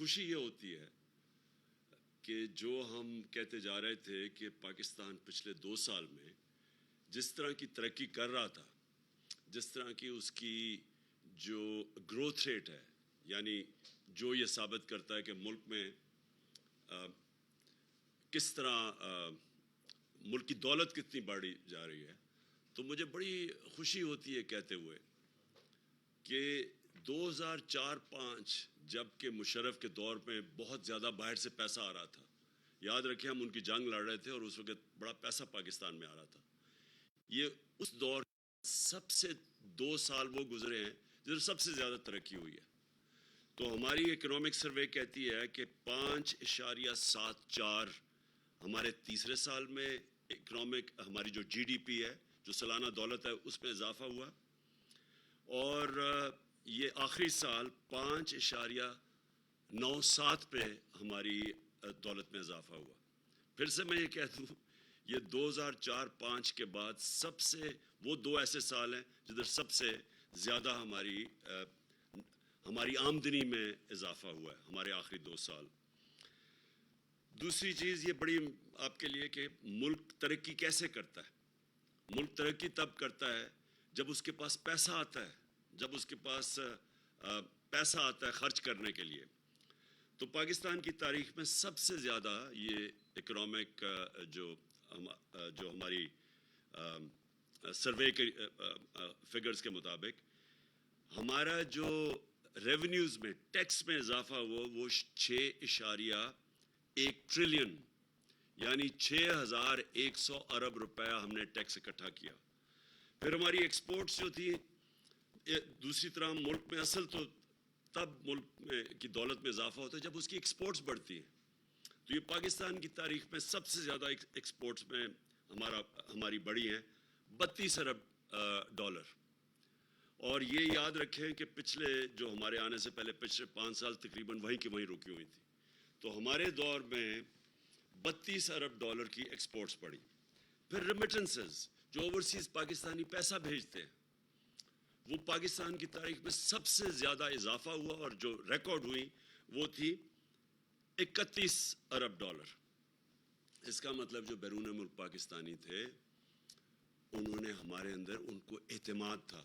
خوشی یہ ہوتی ہے کہ جو ہم کہتے جا رہے تھے کہ پاکستان پچھلے 2 سال میں جس طرح کی ترقی کر رہا تھا، جس طرح کی اس کی جو گروتھ ریٹ ہے، یعنی جو یہ ثابت کرتا ہے کہ ملک میں کس طرح ملک کی دولت کتنی بڑھی جا رہی ہے، تو مجھے بڑی خوشی ہوتی ہے کہتے ہوئے کہ 2004-05 جب کہ مشرف کے دور میں بہت زیادہ باہر سے پیسہ آ رہا تھا، یاد رکھیں ہم ان کی جنگ لڑ رہے تھے اور اس وقت بڑا پیسہ پاکستان میں آ رہا تھا، یہ اس دور سب سے 2 سال وہ گزرے ہیں جب سب سے زیادہ ترقی ہوئی ہے۔ تو ہماری اکنامک سروے کہتی ہے کہ 5.74 ہمارے تیسرے سال میں اکنامک ہماری جو جی ڈی پی ہے، جو سالانہ دولت ہے، اس میں اضافہ ہوا، اور یہ آخری سال 5.97 پہ ہماری دولت میں اضافہ ہوا۔ پھر سے میں یہ کہہ دوں، یہ 2004-05 کے بعد سب سے وہ 2 ایسے سال ہیں جدھر سب سے زیادہ ہماری آمدنی میں اضافہ ہوا ہے، ہمارے آخری 2 سال۔ دوسری چیز یہ بڑی آپ کے لیے کہ ملک ترقی کیسے کرتا ہے؟ ملک ترقی تب کرتا ہے جب اس کے پاس پیسہ آتا ہے، جب اس کے پاس پیسہ آتا ہے خرچ کرنے کے لیے۔ تو پاکستان کی تاریخ میں سب سے زیادہ یہ اکنامک جو ہماری سروے کے فگرز کے مطابق ہمارا جو ریونیوز میں ٹیکس میں اضافہ ہوا وہ 6.1 ٹریلین یعنی 6100 ارب روپیہ ہم نے ٹیکس اکٹھا کیا۔ پھر ہماری ایکسپورٹس جو تھی، دوسری طرح ملک میں اصل تو تب ملک میں کی دولت میں اضافہ ہوتا ہے جب اس کی ایکسپورٹس بڑھتی ہیں۔ تو یہ پاکستان کی تاریخ میں سب سے زیادہ ایکسپورٹس میں ہماری بڑھی ہیں 32 ارب ڈالر۔ اور یہ یاد رکھیں کہ پچھلے جو ہمارے آنے سے پہلے پچھلے 5 سال تقریباً وہیں کی وہیں رکی ہوئی تھی، تو ہمارے دور میں 32 ارب ڈالر کی ایکسپورٹس بڑھی۔ پھر ریمیٹنسز جو اوورسیز پاکستانی پیسہ بھیجتے ہیں، وہ پاکستان کی تاریخ میں سب سے زیادہ اضافہ ہوا، اور جو ریکارڈ ہوئی وہ تھی 31 ارب ڈالر۔ اس کا مطلب جو بیرون ملک پاکستانی تھے انہوں نے ہمارے اندر ان کو اعتماد تھا،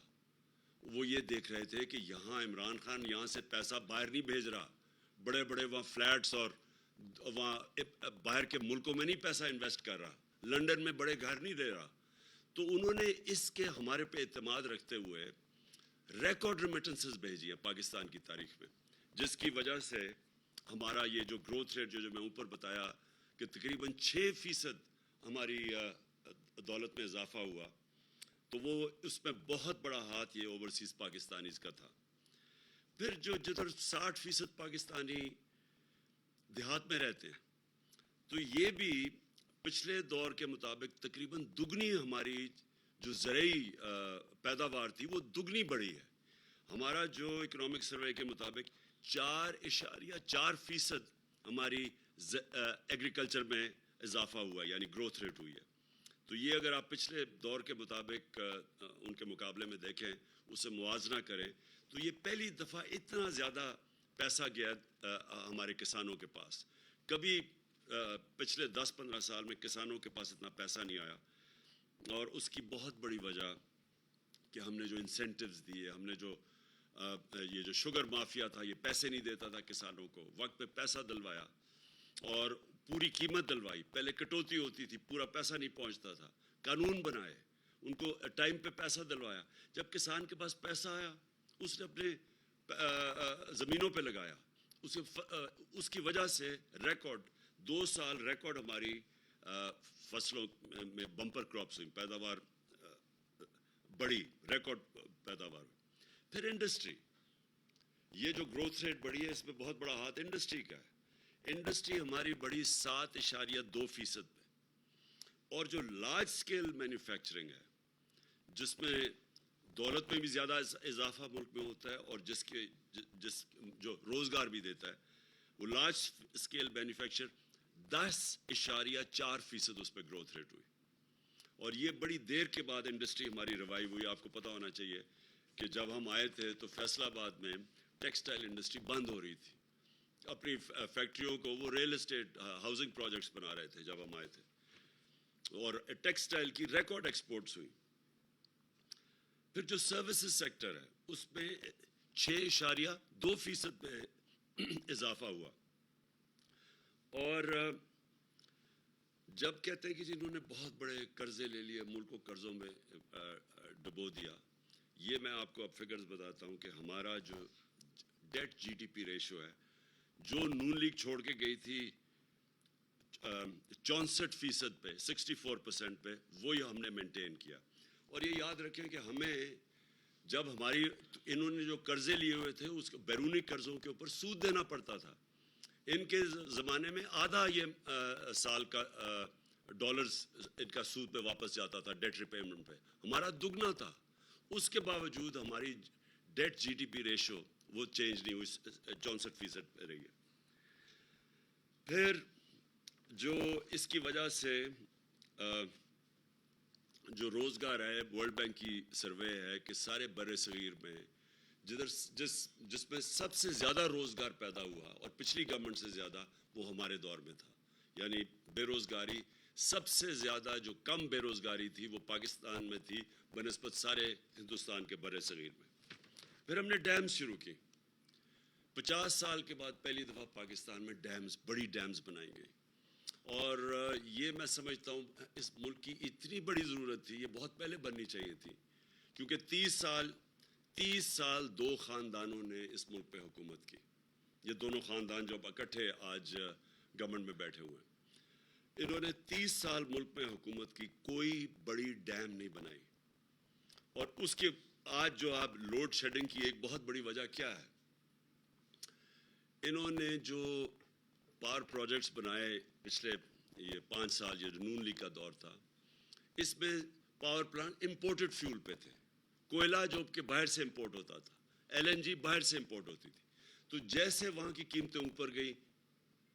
وہ یہ دیکھ رہے تھے کہ یہاں عمران خان یہاں سے پیسہ باہر نہیں بھیج رہا، بڑے بڑے وہاں فلیٹس اور وہاں باہر کے ملکوں میں نہیں پیسہ انویسٹ کر رہا، لنڈن میں بڑے گھر نہیں دے رہا۔ تو انہوں نے اس کے ہمارے پہ اعتماد رکھتے ہوئے ریکارڈ ریمیٹنسز بھیجی ہیں پاکستان کی تاریخ میں، جس کی وجہ سے ہمارا یہ جو گروتھ ریٹ جو میں اوپر بتایا کہ تقریباً 6% ہماری دولت میں اضافہ ہوا، تو وہ اس میں بہت بڑا ہاتھ یہ اوورسیز پاکستانیز کا تھا۔ پھر جدھر 60% پاکستانی دیہات میں رہتے ہیں، تو یہ بھی پچھلے دور کے مطابق تقریباً دگنی ہماری جو زرعی پیداوار تھی وہ دگنی بڑھی ہے۔ ہمارا جو اکنامک سروے کے مطابق 4.4% ہماری ایگریکلچر میں اضافہ ہوا، یعنی گروتھ ریٹ ہوئی ہے۔ تو یہ اگر آپ پچھلے دور کے مطابق ان کے مقابلے میں دیکھیں، اسے موازنہ کریں، تو یہ پہلی دفعہ اتنا زیادہ پیسہ گیا ہمارے کسانوں کے پاس۔ کبھی پچھلے 10-15 سال میں کسانوں کے پاس اتنا پیسہ نہیں آیا، اور اس کی بہت بڑی وجہ کہ ہم نے جو انسینٹیوز دیے، ہم نے جو یہ جو شوگر مافیا تھا یہ پیسے نہیں دیتا تھا کسانوں کو، وقت پہ پیسہ دلوایا اور پوری قیمت دلوائی۔ پہلے کٹوتی ہوتی تھی، پورا پیسہ نہیں پہنچتا تھا، قانون بنائے، ان کو ٹائم پہ پیسہ دلوایا۔ جب کسان کے پاس پیسہ آیا اس نے اپنے زمینوں پہ لگایا، اس کی وجہ سے ریکارڈ 2 سال ریکارڈ ہماری فصلوں میں بمپر کراپس ہوئی، پیداوار بڑی، ریکارڈ پیداوار ہوئی۔ پھر انڈسٹری، یہ جو گروتھ ریٹ بڑھی ہے اس میں بہت بڑا ہاتھ انڈسٹری کا ہے۔ انڈسٹری ہماری بڑی 7.2% پہ، اور جو لارج سکیل مینوفیکچرنگ ہے جس میں دولت میں بھی زیادہ اضافہ ملک میں ہوتا ہے اور جو روزگار بھی دیتا ہے، وہ لارج سکیل مینوفیکچر 10.4% اس پہ گروتھ ریٹ ہوئی۔ اور یہ بڑی دیر کے بعد انڈسٹری ہماری ریوائیو ہوئی۔ آپ کو پتہ ہونا چاہیے کہ جب ہم آئے تھے تو فیصل آباد میں ٹیکسٹائل انڈسٹری بند ہو رہی تھی، اپنی فیکٹریوں کو وہ ریل اسٹیٹ ہاؤسنگ پروجیکٹس بنا رہے تھے جب ہم آئے تھے, اور ٹیکسٹائل کی ریکارڈ ایکسپورٹس ہوئی. پھر جو سروسز سیکٹر ہے اس میں 6.2% پہ اضافہ ہوا. اور جب کہتے ہیں کہ جنہوں نے بہت بڑے قرضے لے لیے, ملک کو قرضوں میں ڈبو دیا, یہ میں آپ کو اب فگرز بتاتا ہوں کہ ہمارا جو debt G D P ratio ہے, جو نون لیگ چھوڑ کے گئی تھی 64% پہ, 64% پہ, وہی ہم نے مینٹین کیا. اور یہ یاد رکھیں کہ ہمیں جب ہماری انہوں نے جو قرضے لیے ہوئے تھے اس بیرونی قرضوں کے اوپر سود دینا پڑتا تھا. ان کے زمانے میں آدھا یہ سال کا ڈالرز ان کا سود پہ واپس جاتا تھا ڈیٹ ریپیمنٹ پہ, ہمارا دگنا تھا. اس کے باوجود ہماری debt G D P ratio وہ چینج نہیں ہوئی, 64% پہ رہی ہے. پھر جو اس کی وجہ سے جو روزگار ہے, ورلڈ بینک کی سروے ہے کہ سارے بر صغیر میں جس میں سب سے زیادہ روزگار پیدا ہوا اور پچھلی گورنمنٹ سے زیادہ, وہ ہمارے دور میں تھا. یعنی بے روزگاری سب سے زیادہ جو کم بے روزگاری تھی وہ پاکستان میں تھی بنسبت سارے ہندوستان کے بر صغیر میں. پھر ہم نے ڈیمز شروع کی. 50 سال کے بعد پہلی دفعہ پاکستان میں ڈیمز, بڑی ڈیمز بنائی گئی. اور یہ میں سمجھتا ہوں اس ملک کی اتنی بڑی ضرورت تھی, یہ بہت پہلے بننی چاہیے تھی, کیونکہ 30 سال دو خاندانوں نے اس ملک پہ حکومت کی. یہ دونوں خاندان جو اکٹھے آج گورنمنٹ میں بیٹھے ہوئے ہیں, انہوں نے 30 سال ملک میں حکومت کی, کوئی بڑی ڈیم نہیں بنائی. اور اس کے آج جو آپ لوڈ شیڈنگ کی ایک بہت بڑی وجہ کیا ہے, انہوں نے جو پاور پروجیکٹس بنائے پچھلے یہ 5 سال, یہ نون لیگ کا دور تھا, اس میں پاور پلانٹ امپورٹڈ فیول پہ تھے. کوئلہ جو کہ باہر سے امپورٹ ہوتا تھا, ایل این جی باہر سے امپورٹ ہوتی تھی. تو جیسے وہاں کی قیمتیں اوپر گئی,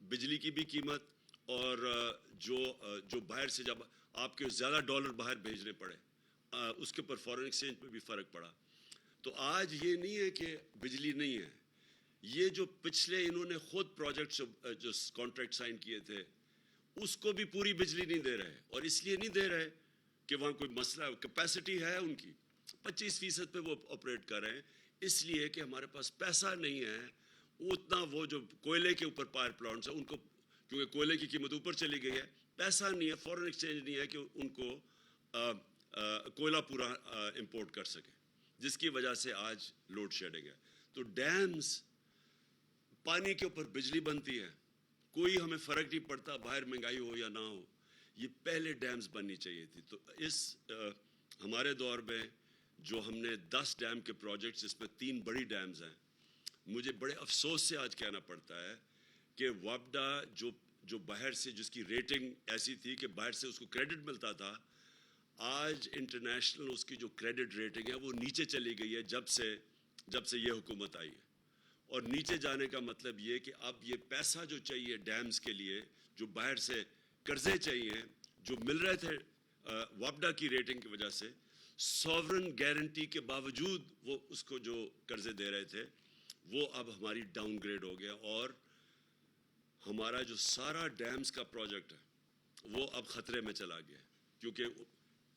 بجلی کی بھی قیمت, اور جو باہر سے جب آپ کے زیادہ ڈالر باہر بھیجنے پڑے, اس کے اوپر فارن ایکسچینج پہ بھی فرق پڑا. تو آج یہ نہیں ہے کہ بجلی نہیں ہے, یہ جو پچھلے انہوں نے خود پروجیکٹ جو کانٹریکٹ سائن کیے تھے اس کو بھی پوری بجلی نہیں دے رہے. اور اس لیے نہیں دے رہے کہ وہاں کوئی مسئلہ ہے, کیپیسٹی ہے ان کی 25% پہ وہ آپریٹ کر رہے ہیں, اس لیے کہ ہمارے پاس پیسہ نہیں ہے اتنا. وہ جو کوئلے کے اوپر پاور پلانٹس ہیں ان کو, کیونکہ کوئلے کی قیمت اوپر چلی گئی ہے, پیسہ نہیں ہے, فارن ایکسچینج نہیں ہے کہ ان کو کوئلہ پورا امپورٹ کر سکے, جس کی وجہ سے آج لوڈ شیڈنگ ہے. تو ڈیمز, پانی کے اوپر بجلی بنتی ہے, کوئی ہمیں فرق نہیں پڑتا باہر مہنگائی ہو یا نہ ہو, یہ پہلے ڈیمز بننی چاہیے تھی. تو اس ہمارے دور میں جو ہم نے 10 ڈیم کے پروجیکٹس, جس میں 3 بڑی ڈیمز ہیں, مجھے بڑے افسوس سے آج کہنا پڑتا ہے کہ وابڈا جو باہر سے, جس کی ریٹنگ ایسی تھی کہ باہر سے اس کو کریڈٹ ملتا تھا, آج انٹرنیشنل اس کی جو کریڈٹ ریٹنگ ہے وہ نیچے چلی گئی ہے جب سے یہ حکومت آئی ہے. اور نیچے جانے کا مطلب یہ کہ اب یہ پیسہ جو چاہیے ڈیمز کے لیے, جو باہر سے قرضے چاہیے جو مل رہے تھے وابڈا کی ریٹنگ کی وجہ سے, سوورن گارنٹی کے باوجود وہ اس کو جو قرضے دے رہے تھے, وہ اب ہماری ڈاؤن گریڈ ہو گیا. اور ہمارا جو سارا ڈیمز کا پروجیکٹ ہے وہ اب خطرے میں چلا گیا, کیونکہ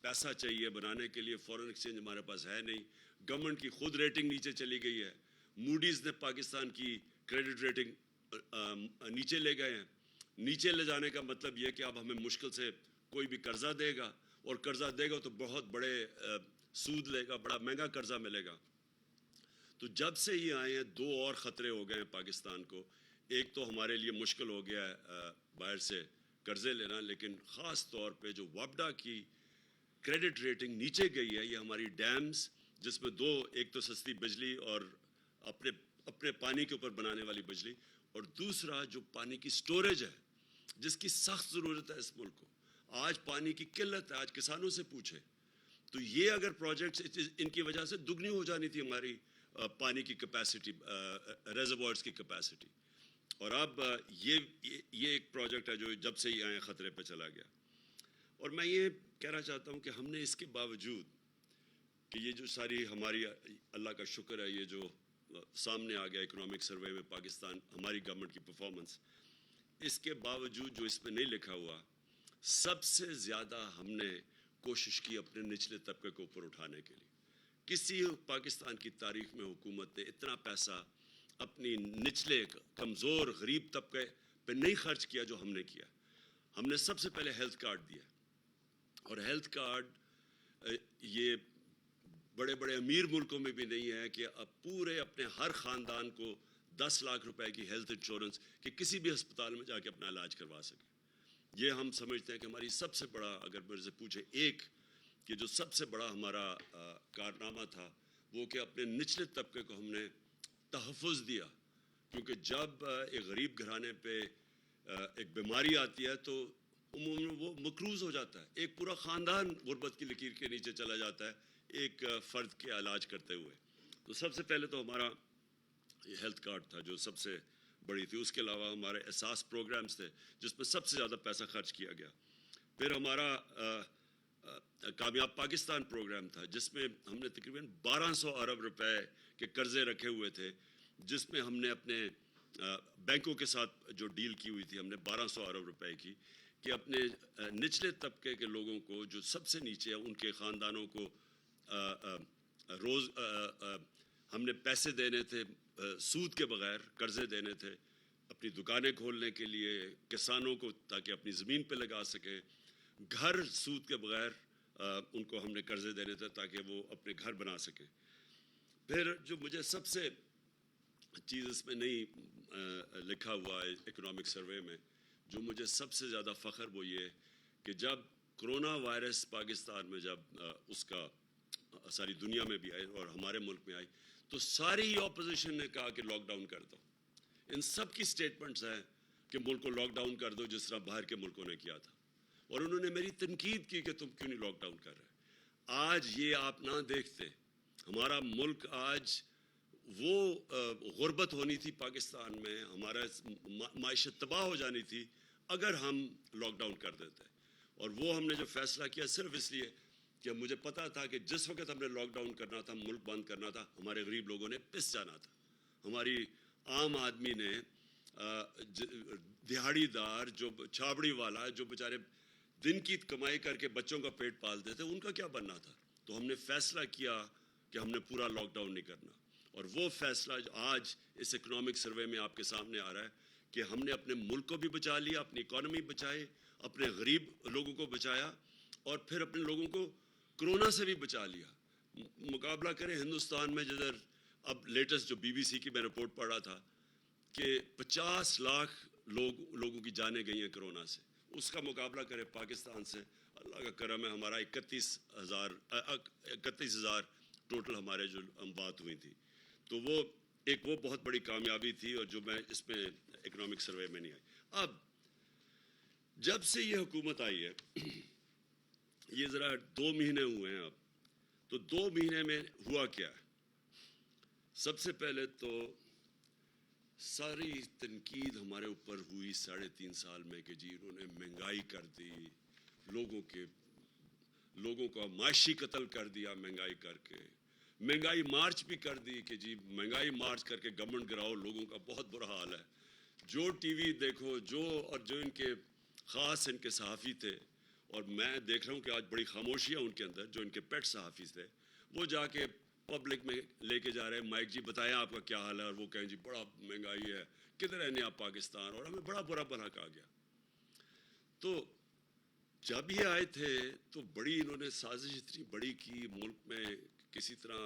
پیسہ چاہیے بنانے کے لیے, فارن ایکسچینج ہمارے پاس ہے نہیں, گورنمنٹ کی خود ریٹنگ نیچے چلی گئی ہے, موڈیز نے پاکستان کی کریڈٹ ریٹنگ نیچے لے گئے ہیں. نیچے لے جانے کا مطلب یہ کہ اب ہمیں مشکل سے کوئی بھی قرضہ دے گا, اور قرضہ دے گا تو بہت بڑے سود لے گا, بڑا مہنگا قرضہ ملے گا. تو جب سے یہ آئے ہیں 2 اور خطرے ہو گئے ہیں پاکستان کو. ایک تو ہمارے لیے مشکل ہو گیا ہے باہر سے قرضے لینا, لیکن خاص طور پہ جو وابڈا کی کریڈٹ ریٹنگ نیچے گئی ہے, یہ ہماری ڈیمز, جس میں 2, ایک تو سستی بجلی اور اپنے پانی کے اوپر بنانے والی بجلی, اور دوسرا جو پانی کی سٹوریج ہے جس کی سخت ضرورت ہے اس ملک کو. آج پانی کی قلت ہے, آج کسانوں سے پوچھے تو یہ اگر پروجیکٹس ان کی وجہ سے دگنی ہو جانی تھی ہماری پانی کی کیپیسٹی, ریزروائرز کی کیپیسٹی. اور اب یہ ایک پروجیکٹ ہے جو جب سے ہی آئے خطرے پہ چلا گیا. اور میں یہ کہنا چاہتا ہوں کہ ہم نے اس کے باوجود کہ یہ جو ساری ہماری اللہ کا شکر ہے, یہ جو سامنے آ گیا اکنامک سروے میں پاکستان ہماری گورنمنٹ کی پرفارمنس، اس کے باوجود جو اس پہ نہیں لکھا ہوا، سب سے زیادہ ہم نے کوشش کی اپنے نچلے طبقے کو اوپر اٹھانے کے لیے۔ کسی پاکستان کی تاریخ میں حکومت نے اتنا پیسہ اپنی نچلے کمزور غریب طبقے پہ نہیں خرچ کیا جو ہم نے کیا۔ ہم نے سب سے پہلے ہیلتھ کارڈ دیا، اور ہیلتھ کارڈ یہ بڑے بڑے امیر ملکوں میں بھی نہیں ہے کہ اب پورے اپنے ہر خاندان کو 10 لاکھ روپے کی ہیلتھ انشورنس کہ کسی بھی ہسپتال میں جا کے اپنا علاج کروا سکے۔ یہ ہم سمجھتے ہیں کہ ہماری سب سے بڑا، اگر میرے سے پوچھے ایک کہ جو سب سے بڑا ہمارا کارنامہ تھا، وہ کہ اپنے نچلے طبقے کو ہم نے تحفظ دیا، کیونکہ جب ایک غریب گھرانے پہ ایک بیماری آتی ہے تو عموماً وہ مقروض ہو جاتا ہے، ایک پورا خاندان غربت کی لکیر کے نیچے چلا جاتا ہے ایک فرد کے علاج کرتے ہوئے۔ تو سب سے پہلے تو ہمارا یہ ہیلتھ کارڈ تھا جو سب سے بڑی تھی۔ اس کے علاوہ ہمارے احساس پروگرامز تھے جس میں سب سے زیادہ پیسہ خرچ کیا گیا۔ پھر ہمارا کامیاب پاکستان پروگرام تھا جس میں ہم نے تقریباً 1200 ارب روپے کے قرضے رکھے ہوئے تھے، جس میں ہم نے اپنے بینکوں کے ساتھ جو ڈیل کی ہوئی تھی، ہم نے 1200 ارب روپے کی کہ اپنے نچلے طبقے کے لوگوں کو جو سب سے نیچے ہیں ان کے خاندانوں کو روز ہم نے پیسے دینے تھے سود کے بغیر، قرضے دینے تھے اپنی دکانیں کھولنے کے لیے، کسانوں کو تاکہ اپنی زمین پہ لگا سکیں، گھر سود کے بغیر ان کو ہم نے قرضے دینے تھے تاکہ وہ اپنے گھر بنا سکیں۔ پھر جو مجھے سب سے چیز اس میں نہیں لکھا ہوا ہے اکنامک سروے میں، جو مجھے سب سے زیادہ فخر وہ یہ کہ جب کرونا وائرس پاکستان میں جب اس کا ساری دنیا میں بھی آئی اور ہمارے ملک میں آئی تو ساری اپوزیشن نے کہا کہ لاک ڈاؤن کر دو۔ ان سب کی سٹیٹمنٹس ہیں کہ ملک کو لاک ڈاؤن کر دو جس طرح باہر کے ملکوں نے کیا تھا، اور انہوں نے میری تنقید کی کہ تم کیوں نہیں لاک ڈاؤن کر رہے۔ آج یہ آپ نہ دیکھتے، ہمارا ملک آج وہ غربت ہونی تھی پاکستان میں، ہمارا معیشت تباہ ہو جانی تھی اگر ہم لاک ڈاؤن کر دیتے۔ اور وہ ہم نے جو فیصلہ کیا صرف اس لیے کہ مجھے پتا تھا کہ جس وقت ہم نے لاک ڈاؤن کرنا تھا، ملک بند کرنا تھا، ہمارے غریب لوگوں نے پس جانا تھا، ہماری عام آدمی نے، دہاڑی دار جو چھابڑی والا جو بیچارے دن کی کمائی کر کے بچوں کا پیٹ پالتے تھے، ان کا کیا بننا تھا۔ تو ہم نے فیصلہ کیا کہ ہم نے پورا لاک ڈاؤن نہیں کرنا، اور وہ فیصلہ آج اس اکنامک سروے میں آپ کے سامنے آ رہا ہے کہ ہم نے اپنے ملک کو بھی بچا لیا، اپنی اکانومی بچائی، اپنے غریب لوگوں کو بچایا، اور پھر اپنے لوگوں کو کرونا سے بھی بچا لیا۔ مقابلہ کریں ہندوستان میں، جدھر اب لیٹسٹ جو BBC کی میں رپورٹ پڑھ رہا تھا کہ 50 لاکھ لوگوں کی جانیں گئی ہیں کرونا سے، اس کا مقابلہ کریں پاکستان سے، اللہ کا کرم ہے ہمارا 31,000 ٹوٹل ہمارے جو اموات ہوئی تھی۔ تو وہ ایک وہ بہت بڑی کامیابی تھی، اور جو میں اس میں اکنامک سروے میں نہیں آئی۔ اب جب سے یہ حکومت آئی ہے، یہ ذرا 2 مہینے ہوئے ہیں اب، تو 2 مہینے میں ہوا کیا ہے؟ سب سے پہلے تو ساری تنقید ہمارے اوپر ہوئی 3.5 سال میں کہ جی انہوں نے مہنگائی کر دی، لوگوں کا معاشی قتل کر دیا مہنگائی کر کے، مہنگائی مارچ بھی کر دی کہ جی مہنگائی مارچ کر کے گورنمنٹ گراؤ، لوگوں کا بہت برا حال ہے۔ جو ٹی وی دیکھو، اور جو ان کے خاص ان کے صحافی تھے، اور میں دیکھ رہا ہوں کہ آج بڑی خاموشیاں ان کے اندر، جو ان کے پیٹ صحافی تھے، وہ جا کے پبلک میں لے کے جا رہے ہیں مائک، جی بتائیں آپ کا کیا حال ہے، اور وہ کہیں جی بڑا مہنگائی ہے، کدھر رہنے آپ پاکستان، اور ہمیں بڑا برا بھلا کہا گیا۔ تو جب یہ آئے تھے تو بڑی انہوں نے سازش اتنی بڑی کی، ملک میں کسی طرح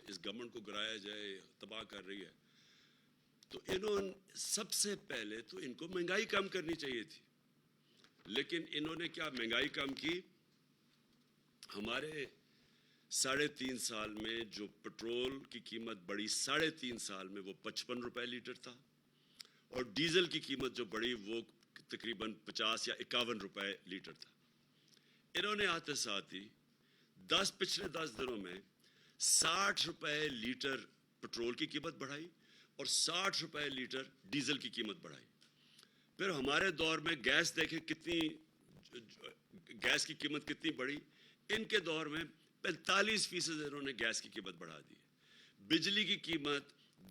اس گورنمنٹ کو گرایا جائے، تباہ کر رہی ہے۔ تو انہوں نے سب سے پہلے تو ان کو مہنگائی کم کرنی چاہیے تھی، لیکن انہوں نے کیا مہنگائی کم کی؟ ہمارے 3.5 سال میں جو پٹرول کی قیمت بڑھی 3.5 سال میں، وہ 55 روپے لیٹر تھا، اور ڈیزل کی قیمت جو بڑھی وہ تقریباً 50 یا 51 روپے لیٹر تھا۔ انہوں نے آتے ساتھ ہی پچھلے 10 دنوں میں 60 روپے لیٹر پٹرول کی قیمت بڑھائی اور 60 روپے لیٹر ڈیزل کی قیمت بڑھائی۔ پھر ہمارے دور میں گیس دیکھیں گیس کی قیمت کتنی بڑھی، ان کے دور میں 45% انہوں نے گیس کی قیمت بڑھا دی۔ بجلی کی قیمت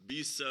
20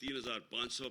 3500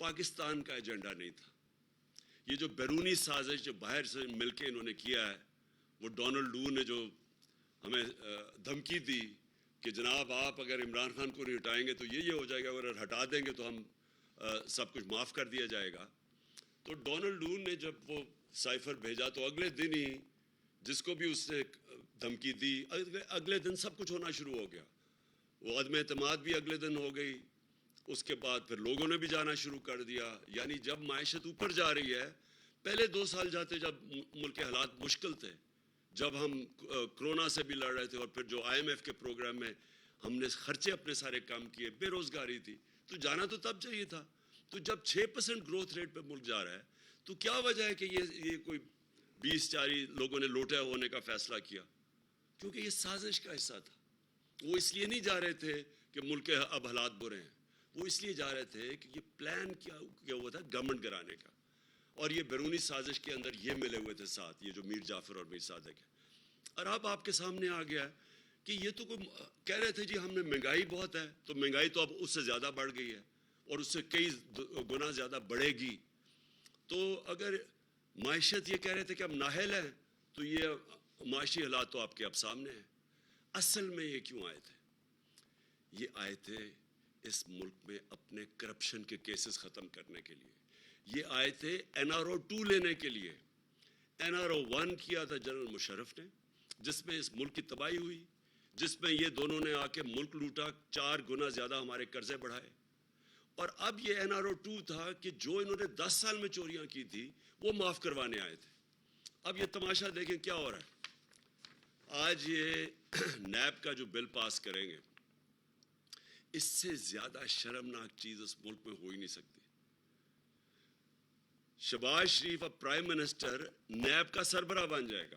پاکستان کا ایجنڈا نہیں تھا. یہ جو بیرونی سازش جو باہر سے مل کے انہوں نے کیا ہے، وہ ڈونلڈ لو نے جو ہمیں دھمکی دی کہ جناب آپ اگر عمران خان کو نہیں ہٹائیں گے تو یہ ہو جائے گا، اگر ہٹا دیں گے تو ہم سب کچھ معاف کر دیا جائے گا. تو ڈونلڈ لو نے جب وہ سائفر بھیجا تو اگلے دن ہی جس کو بھی اس نے دھمکی دی اگلے دن سب کچھ ہونا شروع ہو گیا. وہ عدم اعتماد بھی اگلے دن ہو گئی. اس کے بعد پھر لوگوں نے بھی جانا شروع کر دیا. یعنی جب معیشت اوپر جا رہی ہے، پہلے 2 سال جاتے جب ملک کے حالات مشکل تھے، جب ہم کرونا سے بھی لڑ رہے تھے اور پھر جو IMF کے پروگرام میں ہم نے خرچے اپنے سارے کم کیے، بے روزگاری تھی، تو جانا تو تب چاہیے تھا. تو جب 6% گروتھ ریٹ پہ ملک جا رہا ہے تو کیا وجہ ہے کہ یہ کوئی 20-40 لوگوں نے لوٹے ہونے کا فیصلہ کیا؟ کیونکہ یہ سازش کا حصہ تھا. وہ اس لیے نہیں جا رہے تھے کہ ملک کے اب حالات برے ہیں، وہ اس لیے جا رہے تھے کہ یہ پلان کیا ہوا تھا گورنمنٹ گرانے کا. اور یہ بیرونی سازش کے اندر یہ ملے ہوئے تھے ساتھ، یہ جو میر جعفر اور میر صادق ہے. اور اب آپ کے سامنے آ گیا کہ یہ تو کہہ رہے تھے جی ہم نے مہنگائی بہت ہے، تو مہنگائی تو اب اس سے زیادہ بڑھ گئی ہے اور اس سے کئی گنا زیادہ بڑھے گی. تو اگر معیشت یہ کہہ رہے تھے کہ ہم نااہل ہیں، تو یہ معاشی حالات تو آپ کے اب سامنے ہیں. اصل میں یہ کیوں آئے تھے؟ یہ آئے تھے اس ملک میں اپنے کرپشن کے کیسز ختم کرنے کے لیے. یہ آئے تھے NRO 2 لینے کے لیے. NRO 1 کیا تھا جنرل مشرف نے، جس میں اس ملک کی تباہی ہوئی، جس میں یہ دونوں نے آ کے ملک لوٹا، 4 گنا زیادہ ہمارے قرضے بڑھائے. اور اب یہ NRO 2 تھا کہ جو انہوں نے 10 سال میں چوریاں کی تھی وہ معاف کروانے آئے تھے. اب یہ تماشا دیکھیں کیا ہو رہا ہے. آج یہ نیب کا جو بل پاس کریں گے، اس سے زیادہ شرمناک چیز اس ملک میں ہو ہی نہیں سکتی. شہباز شریف اب پرائم منسٹر نیب کا سربراہ بن جائے گا.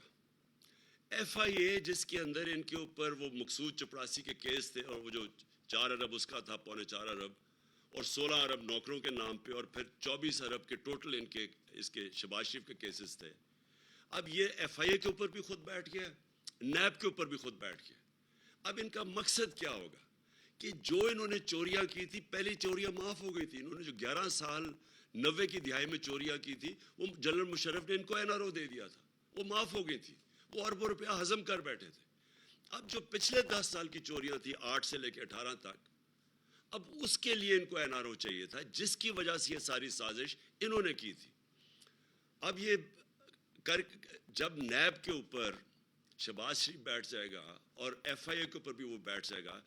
FIA جس کے اندر ان کے اوپر وہ مقصود چپڑاسی کے کیس تھے، اور وہ جو 4 ارب اس کا تھا، 4.25 ارب، اور 16 ارب نوکروں کے نام پہ، اور پھر 24 ارب کے ٹوٹل ان کے اس کے شہباز شریف کے کیسز تھے. اب یہ FIA کے اوپر بھی خود بیٹھ گیا، نیب کے اوپر بھی خود بیٹھ گیا. اب ان کا مقصد کیا ہوگا کہ جو انہوں نے چوریاں کی تھی، پہلی چوریاں معاف ہو گئی تھی. انہوں نے جو 11 سال 90 کی دہائی میں چوریاں کی تھی، وہ جنرل مشرف نے ان کو NRO دے دیا تھا، وہ معاف ہو گئی تھی. وہ اربوں روپیہ ہضم کر بیٹھے تھے. اب جو پچھلے 10 سال کی چوریاں تھی، 8 سے لے کے 18 تک، اب اس کے لیے ان کو NRO چاہیے تھا، جس کی وجہ سے یہ ساری سازش انہوں نے کی تھی. اب یہ جب نیب کے اوپر شہباز شریف بیٹھ جائے گا اور FIA کے اوپر بھی وہ بیٹھ جائے گا،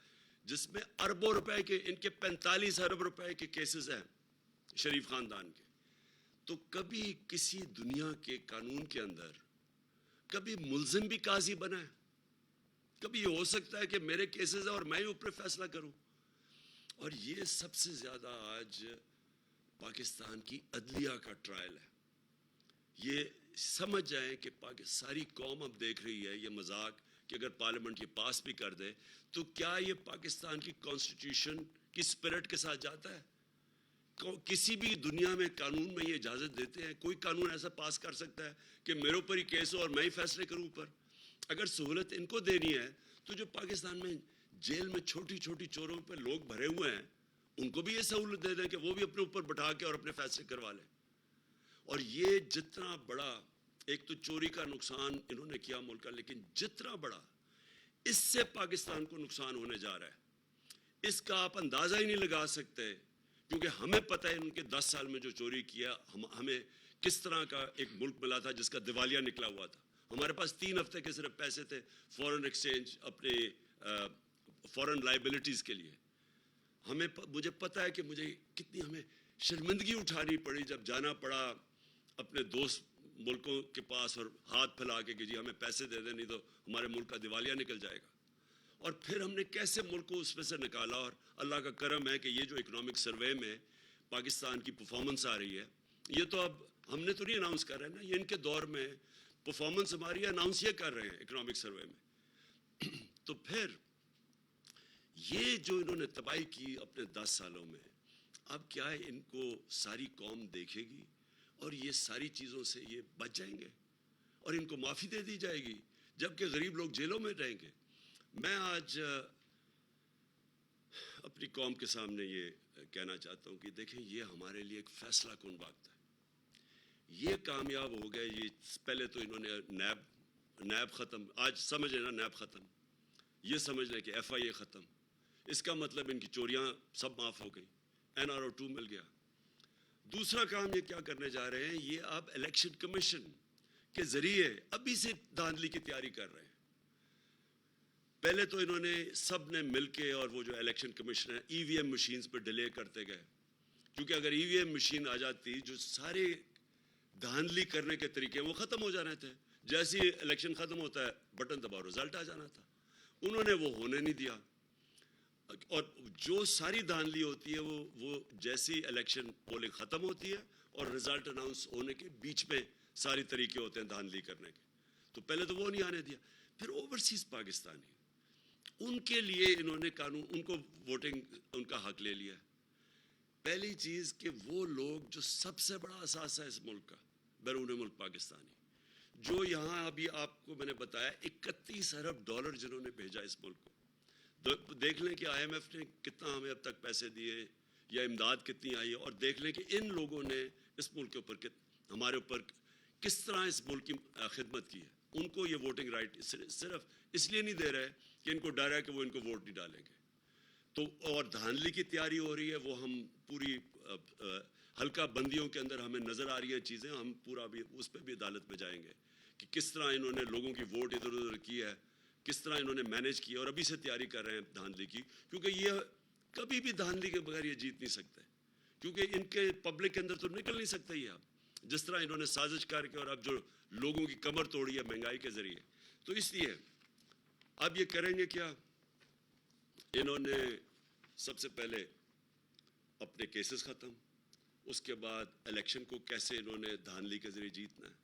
جس میں اربوں روپے کے، ان کے 45 ارب روپے کے کیسز ہیں شریف خاندان کے، تو کبھی کسی دنیا کے قانون کے اندر کبھی ملزم بھی قاضی بنا ہے؟ کبھی یہ ہو سکتا ہے کہ میرے کیسز ہیں اور میں ہی اوپر فیصلہ کروں؟ اور یہ سب سے زیادہ آج پاکستان کی عدلیہ کا ٹرائل ہے. یہ سمجھ جائیں کہ ساری قوم اب دیکھ رہی ہے یہ مذاق، کہ اگر پارلیمنٹ یہ پاس بھی کر دے تو کیا یہ پاکستان کی کانسٹیٹیوشن کی سپرٹ کے ساتھ جاتا ہے؟ کسی بھی دنیا میں قانون میں یہ اجازت دیتے ہیں؟ کوئی قانون ایسا پاس کر سکتا ہے کہ میرے اوپر ہی کیس ہو اور میں ہی فیصلے کروں اوپر؟ اگر سہولت ان کو دینی ہے تو جو پاکستان میں جیل میں چھوٹی چھوٹی چوروں پہ لوگ بھرے ہوئے ہیں، ان کو بھی یہ سہولت دے دیں کہ وہ بھی اپنے اوپر بٹھا کے اور اپنے فیصلے کروا لیں. اور یہ جتنا بڑا، ایک تو چوری کا نقصان انہوں نے کیا ملک کا، لیکن جتنا بڑا اس سے پاکستان کو نقصان ہونے جا رہا ہے، اس کا آپ اندازہ ہی نہیں لگا سکتے. کیونکہ ہمیں پتہ ہے ان کے 10 سال میں جو چوری کیا، ہمیں کس طرح کا ایک ملک ملا تھا جس کا دیوالیہ نکلا ہوا تھا. ہمارے پاس 3 ہفتے کے صرف پیسے تھے فورن ایکسچینج، اپنے فورن لائبلٹیز کے لیے. مجھے پتہ ہے کہ مجھے کتنی ہمیں شرمندگی اٹھانی پڑی جب جانا پڑا اپنے دوست ملکوں کے پاس اور ہاتھ پھیلا کے کہ جی ہمیں پیسے دے دیں نہیں تو ہمارے ملک کا دیوالیہ نکل جائے گا. اور پھر ہم نے کیسے ملک کو اس میں سے نکالا. اور اللہ کا کرم ہے کہ یہ جو اکنامک سروے میں پاکستان کی پرفارمنس آ رہی ہے، یہ تو اب ہم نے تو نہیں اناؤنس کر رہے ہیں نا، یہ ان کے دور میں پرفارمنس ہماری اناؤنس یہ کر رہے ہیں اکنامک سروے میں. تو پھر یہ جو انہوں نے تباہی کی اپنے 10 سالوں میں، اب کیا ہے ان کو ساری قوم دیکھے گی اور یہ ساری چیزوں سے یہ بچ جائیں گے اور ان کو معافی دے دی جائے گی، جبکہ غریب لوگ جیلوں میں رہیں گے. میں آج اپنی قوم کے سامنے یہ کہنا چاہتا ہوں کہ دیکھیں یہ ہمارے لیے ایک فیصلہ کن وقت ہے. یہ کامیاب ہو گئے. یہ پہلے تو انہوں نے نیب ختم, آج سمجھ لینا نیب ختم, یہ سمجھ لیں کہ ایف آئی اے ختم. اس کا مطلب ان کی چوریاں سب معاف ہو گئی, این آر او 2 مل گیا. دوسرا کام یہ کیا کرنے جا رہے ہیں, یہ اب الیکشن کمیشن کے ذریعے ابھی سے دھاندلی کی تیاری کر رہے ہیں. پہلے تو انہوں نے سب نے مل کے, اور وہ جو الیکشن کمیشن ہے ای وی ایم مشینز پہ ڈیلے کرتے گئے, کیونکہ اگر ای وی ایم مشین آ جاتی جو سارے دھاندلی کرنے کے طریقے وہ ختم ہو جانے تھے. جیسے ہی الیکشن ختم ہوتا ہے بٹن دباؤ رزلٹ آ جانا تھا. انہوں نے وہ ہونے نہیں دیا, اور جو ساری دھاندلی ہوتی ہے وہ جیسی الیکشن پولنگ ختم ہوتی ہے اور رزلٹ اناؤنس ہونے کے بیچ میں ساری طریقے ہوتے ہیں دھاندلی کرنے کے. تو پہلے تو وہ نہیں آنے دیا. پھر اوورسیز پاکستانی, ان کے لیے انہوں نے قانون, ان کو ووٹنگ ان کا حق لے لیا. پہلی چیز کہ وہ لوگ جو سب سے بڑا اثاثہ ہے اس ملک کا, بیرون ملک پاکستانی, جو یہاں ابھی آپ کو میں نے بتایا 31 ارب ڈالر جنہوں نے بھیجا اس ملک کو. دیکھ لیں کہ آئی ایم ایف نے کتنا ہمیں اب تک پیسے دیے یا امداد کتنی آئی ہے, اور دیکھ لیں کہ ان لوگوں نے اس ملک کے اوپر ہمارے اوپر کس طرح اس ملک کی خدمت کی ہے. ان کو یہ ووٹنگ رائٹ صرف اس لیے نہیں دے رہے کہ ان کو ڈر ہے کہ وہ ان کو ووٹ نہیں ڈالیں گے. تو اور دھاندلی کی تیاری ہو رہی ہے, وہ ہم پوری حلقہ بندیوں کے اندر ہمیں نظر آ رہی ہیں چیزیں. ہم پورا بھی اس پہ بھی عدالت میں جائیں گے کہ کس طرح انہوں نے لوگوں کی ووٹ ادھر ادھر کی ہے, کس طرح انہوں نے مینیج کیا, اور ابھی سے تیاری کر رہے ہیں دھاندلی کی. کیونکہ یہ کبھی بھی دھاندلی کے بغیر یہ جیت نہیں سکتے, کیونکہ ان کے پبلک کے اندر تو نکل نہیں سکتا یہ. اب جس طرح انہوں نے سازش کر کے اور اب جو لوگوں کی کمر توڑی ہے مہنگائی کے ذریعے, تو اس لیے اب یہ کریں گے کیا, انہوں نے سب سے پہلے اپنے کیسز ختم, اس کے بعد الیکشن کو کیسے انہوں نے دھاندلی کے ذریعے جیتنا ہے,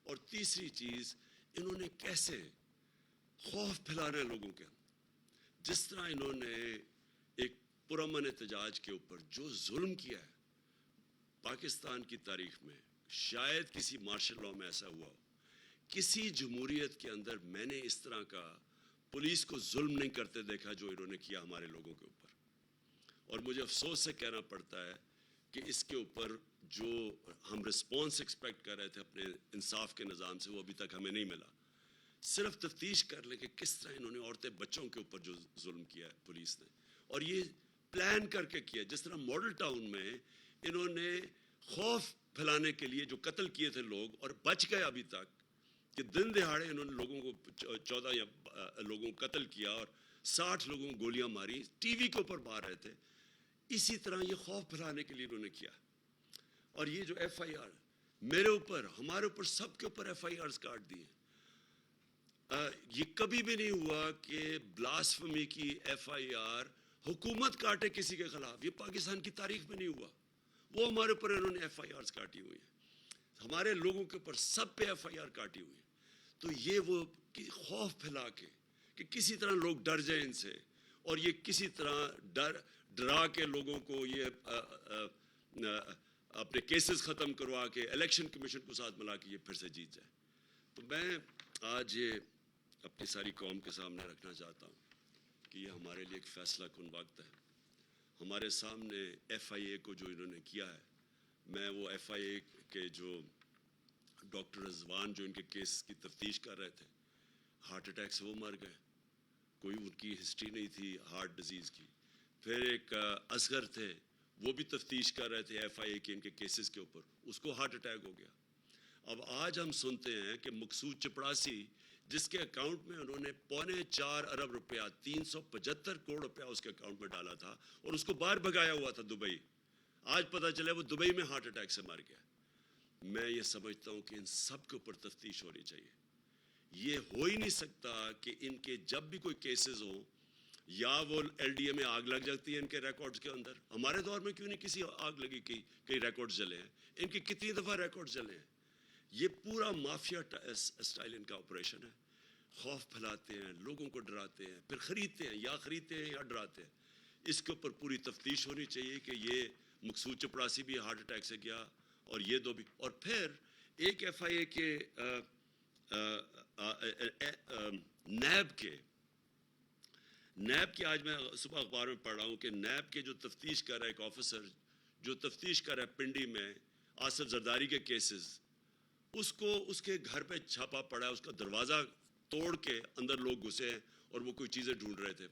اور تیسری چیز انہوں نے کیسے خوف پھیلانا ہے لوگوں کے. جس طرح انہوں نے ایک پرامن احتجاج کے اوپر جو ظلم کیا ہے پاکستان کی تاریخ میں, شاید کسی مارشل لاء میں ایسا ہوا ہو. کسی جمہوریت کے اندر میں نے اس طرح کا پولیس کو ظلم نہیں کرتے دیکھا جو انہوں نے کیا ہمارے لوگوں کے اوپر. اور مجھے افسوس سے کہنا پڑتا ہے کہ اس کے اوپر جو ہم رسپانس ایکسپیکٹ کر رہے تھے اپنے انصاف کے نظام سے, وہ ابھی تک ہمیں نہیں ملا. صرف تفتیش کر لیں کہ کس طرح انہوں نے عورتیں بچوں کے اوپر جو ظلم کیا ہے پولیس نے, اور یہ پلان کر کے کیا. جس طرح ماڈل ٹاؤن میں انہوں نے خوف پھیلانے کے لیے جو قتل کیے تھے لوگ, اور بچ گئے ابھی تک, کہ دن دہاڑے انہوں نے لوگوں کو 14 یا لوگوں کو قتل کیا اور 60 لوگوں کو گولیاں ماری, ٹی وی کے اوپر مار رہے تھے. اسی طرح یہ خوف پھیلانے کے لیے انہوں نے کیا. اور یہ جو ایف آئی آر میرے اوپر, ہمارے اوپر, سب کے اوپر ایف آئی آرز کاٹ دیے. یہ کبھی بھی نہیں ہوا کہ بلاسفمی کی ایف آئی آر حکومت کاٹے کسی کے خلاف. یہ پاکستان کی تاریخ میں نہیں ہوا. وہ ہمارے اوپر انہوں نے ایف آئی آرز کاٹی ہوئی ہیں, ہمارے لوگوں کے اوپر سب پہ ایف آئی آر کاٹی ہوئی. تو یہ وہ خوف پھیلا کے کہ کسی طرح لوگ ڈر جائیں ان سے, اور یہ کسی طرح ڈرا کے لوگوں کو یہ اپنے کیسز ختم کروا کے الیکشن کمیشن کو ساتھ ملا کے یہ پھر سے جیت جائے. تو میں آج یہ اپنی ساری قوم کے سامنے رکھنا چاہتا ہوں کہ یہ ہمارے لیے ایک فیصلہ کن وقت ہے. ہمارے سامنے ایف آئی اے کو جو انہوں نے کیا ہے, میں وہ ایف آئی اے کے جو ڈاکٹر رضوان جو ان کے کیس کی تفتیش کر رہے تھے, ہارٹ اٹیک سے وہ مر گئے, کوئی ان کی ہسٹری نہیں تھی ہارٹ ڈیزیز کی. پھر ایک اصغر تھے, وہ بھی تفتیش کر رہے تھے ایف آئی اے کے ان کے کیسز کے اوپر, اس کو ہارٹ اٹیک ہو گیا. اب آج ہم سنتے ہیں کہ مقصود چپڑاسی, جس کے اکاؤنٹ میں انہوں نے 4.25 ارب روپیہ 375 کروڑ روپیہ اس کے اکاؤنٹ میں ڈالا تھا, اور اس کو باہر بھگایا ہوا تھا دبئی, آج پتہ چلا وہ دبئی میں ہارٹ اٹیک سے مر گیا. میں یہ سمجھتا ہوں کہ ان سب کے اوپر تفتیش ہونی چاہیے. یہ ہو ہی نہیں سکتا کہ ان کے جب بھی کوئی کیسز ہوں, یا وہ ایل ڈی اے میں آگ لگ جاتی ہے ان کے ریکارڈز کے اندر. ہمارے دور میں کیوں نہیں کسی آگ لگی, کئی ریکارڈز جلے ہیں, ان کی کتنی دفعہ ریکارڈز جلے ہیں. یہ پورا مافیا اسٹائل ان کا آپریشن ہے. خوف پھیلاتے ہیں, لوگوں کو ڈراتے ہیں, پھر خریدتے ہیں, یا خریدتے ہیں یا ڈراتے ہیں. اس کے اوپر پوری تفتیش ہونی چاہیے کہ یہ مقصود چپڑاسی بھی ہارٹ اٹیک سے گیا, اور یہ دو بھی. اور پھر ایک ایف آئی اے کے نیب کے نیب کی آج میں صبح اخبار میں پڑھ رہا ہوں کہ نیب کے جو تفتیش کر رہا ہے ایک آفیسر جو تفتیش کر رہا ہے پنڈی میں آصف زرداری کے کیسز، اس کو اس کے گھر پہ چھاپا پڑا ہے، اس کا دروازہ توڑ کے اندر لوگ گھسے ہیں اور وہ کوئی چیزیں ڈھونڈ رہے تھے،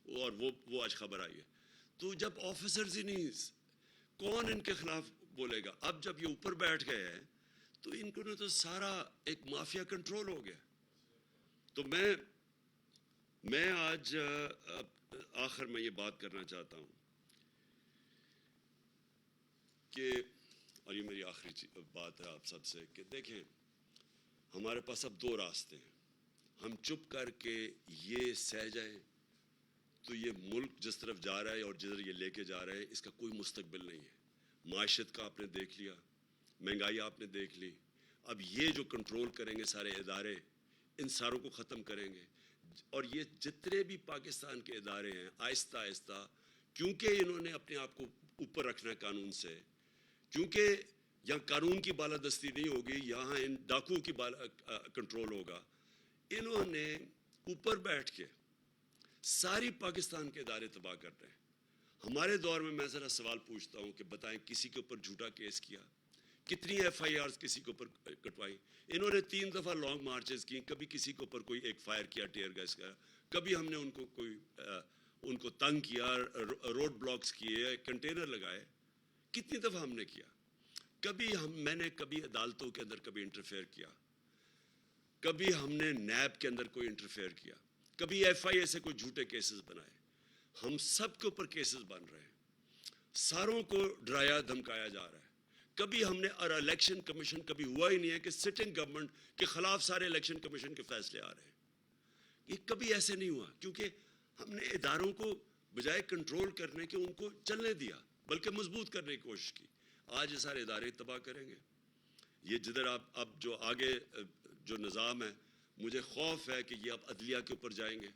اور وہ آج خبر آئی ہے. تو جب آفیسرز ہی نہیں، کون ان کے خلاف بولے گا؟ اب جب یہ اوپر بیٹھ گئے ہیں تو ان کو تو سارا ایک مافیا کنٹرول ہو گیا. تو میں آج آخر میں یہ بات کرنا چاہتا ہوں کہ، اور یہ میری آخری بات ہے آپ سب سے، کہ دیکھیں ہمارے پاس اب دو راستے ہیں. ہم چپ کر کے یہ سہ جائیں تو یہ ملک جس طرف جا رہا ہے اور جدھر یہ لے کے جا رہا ہے اس کا کوئی مستقبل نہیں ہے. معیشت کا آپ نے دیکھ لیا، مہنگائی آپ نے دیکھ لی. اب یہ جو کنٹرول کریں گے سارے ادارے، ان ساروں کو ختم کریں گے. اور یہ جتنے بھی پاکستان کے ادارے ہیں آہستہ آہستہ، کیونکہ انہوں نے اپنے آپ کو اوپر رکھنا ہے قانون سے، کیونکہ یہاں قانون کی بالادستی نہیں ہوگی، یہاں ان ڈاکوؤں کی کنٹرول ہوگا. انہوں نے اوپر بیٹھ کے ساری پاکستان کے ادارے تباہ کر رہے ہیں. ہمارے دور میں میں ذرا سوال پوچھتا ہوں کہ بتائیں کسی کے اوپر جھوٹا کیس کیا؟ کتنی ایف آئی آرز کسی کے اوپر کٹوائی؟ انہوں نے 3 دفعہ لانگ مارچز کی، کبھی کسی کے اوپر کوئی ایک فائر کیا ٹیئر گیس کا، کبھی ہم نے ان کو تنگ کیا، روڈ بلاکس کیے، کنٹینر لگائے. کتنی دفعہ ہم نے کیا؟ میں نے کبھی عدالتوں کے اندر کبھی انٹرفیئر کیا؟ کبھی ہم نے نیب کے اندر کوئی انٹرفیئر کیا؟ کبھی ایف آئی اے سے کوئی جھوٹے کیسز بنائے؟ ہم سب کے اوپر کیسز بن رہے ہیں، ساروں کو ڈرایا دھمکایا جا رہا ہے. کبھی ہم نے، اور الیکشن کمیشن کبھی ہوا ہی نہیں ہے کہ سٹنگ گورنمنٹ کے خلاف سارے الیکشن کمیشن کے فیصلے آ رہے ہیں. یہ کبھی ایسے نہیں ہوا، کیونکہ ہم نے اداروں کو بجائے کنٹرول کرنے کے ان کو چلنے دیا، بلکہ مضبوط کرنے کی کوشش کی. آج یہ سارے ادارے تباہ کریں گے. یہ جدھر آپ اب جو آگے جو نظام ہے، مجھے خوف ہے کہ یہ اب عدلیہ کے اوپر جائیں گے.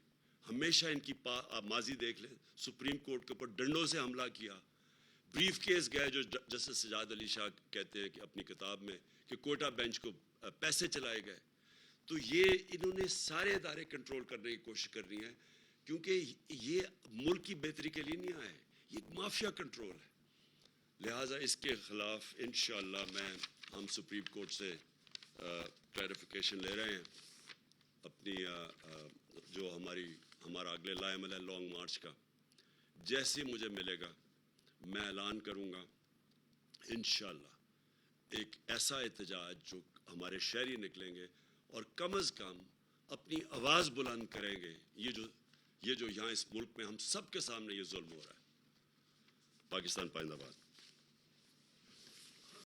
ہمیشہ ان کی آپ ماضی دیکھ لیں، سپریم کورٹ کے اوپر ڈنڈوں سے حملہ کیا. بریف کیس گئے، جو جسٹس سجاد علی شاہ کہتے ہیں کہ اپنی کتاب میں کہ کوئٹہ بینچ کو پیسے چلائے گئے. تو یہ انہوں نے سارے ادارے کنٹرول کرنے کی کوشش کر رہی ہیں، کیونکہ یہ ملک کی بہتری کے لیے نہیں آئے، یہ ایک مافیا کنٹرول ہے. لہٰذا اس کے خلاف انشاءاللہ ہم سپریم کورٹ سے کلیریفیکیشن لے رہے ہیں. اپنی جو ہمارا اگلے لائے عمل ہے لانگ مارچ کا، جیسے مجھے ملے گا میں اعلان کروں گا انشاءاللہ ایک ایسا احتجاج جو ہمارے شہری نکلیں گے اور کم از کم اپنی آواز بلند کریں گے. یہ جو یہاں اس ملک میں ہم سب کے سامنے یہ ظلم ہو رہا ہے. پاکستان پائندہ باد.